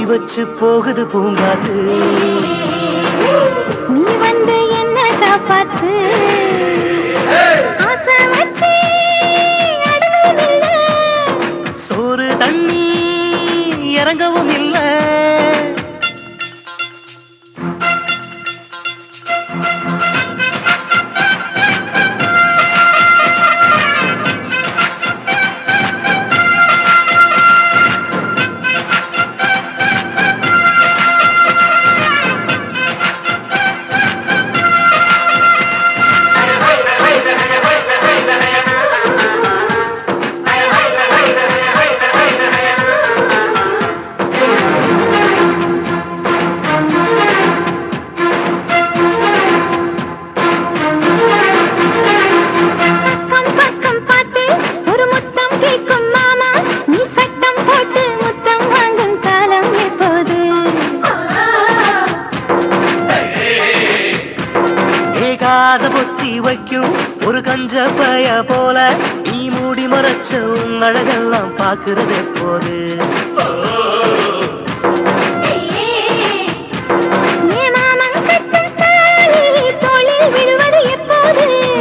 வச்சு போகுது பூங்காத்து. நீ வந்து என்ன காப்பாத்து. ஆசை வச்சு அடங்கவும் இல்ல, சோறு தண்ணி இறங்கவும் இல்ல. பொத்தி வைக்கும் ஒரு கஞ்ச பய போல நீ மூடி மறைச்ச உன் அழகெல்லாம் பாக்குறது எப்போது.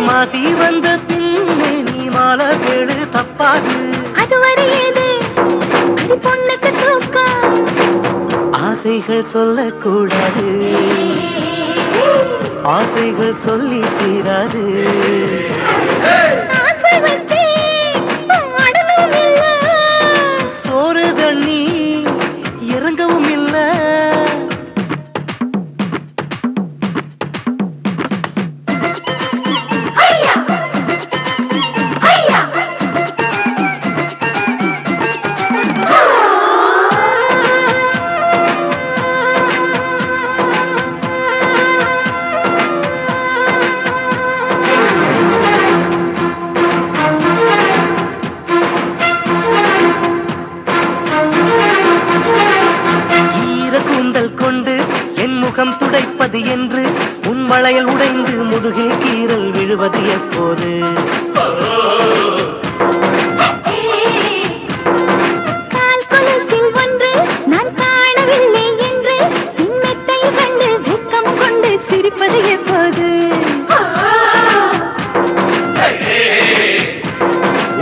மாசி வந்த பின்னே நீ மாலை கேடு தப்பாது. அதுவரை ஏது அடி பொண்ணுக்கு தூக்கம். ஆசைகள் சொல்லக்கூடாது, ஆசைகள் சொல்லி தீராது. ஆசை வச்சு அடங்கவும் இல்ல, சோறு தண்ணி இறங்கவும் இல்ல. கொண்டு என் முகம் துடைப்பது என்று உன் வளையல் உடைந்து முதுகில் கீறல் விழுவது எப்போது. கால் கொலுசில் ஒன்று நான் காணவில்லை என்று பின்னத்தை கண்டு வெட்கம் கொண்டு சிரிப்பது எப்போது.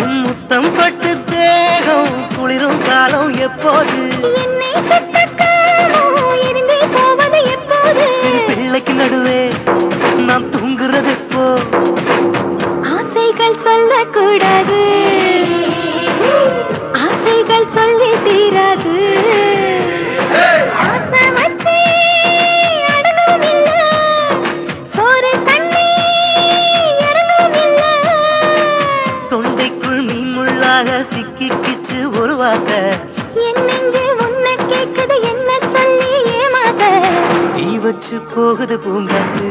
உன் முத்தம் பட்டு தேகம் குளிரும் காலம் எப்போது. என்னை சுட்ட பிள்ளைக்கு நடுவே நாம் தூங்குறது எப்போ. ஆசைகள் சொல்லக்கூடாது, ஆசைகள் சொல்லி தீராது. ஆசை வச்சு அடங்கவும் இல்ல, சோறு தண்ணி இறங்கவும் இல்ல. தொண்டைக்குள் மீன் முள்ளாக சிக்கிக்கிச்சு ஒரு வார்த்தை. என் நெஞ்சு உன்னை கேக்குது, என்ன சொல்லி ஏமாத. தீ வச்சு போகுது பூங்காத்து.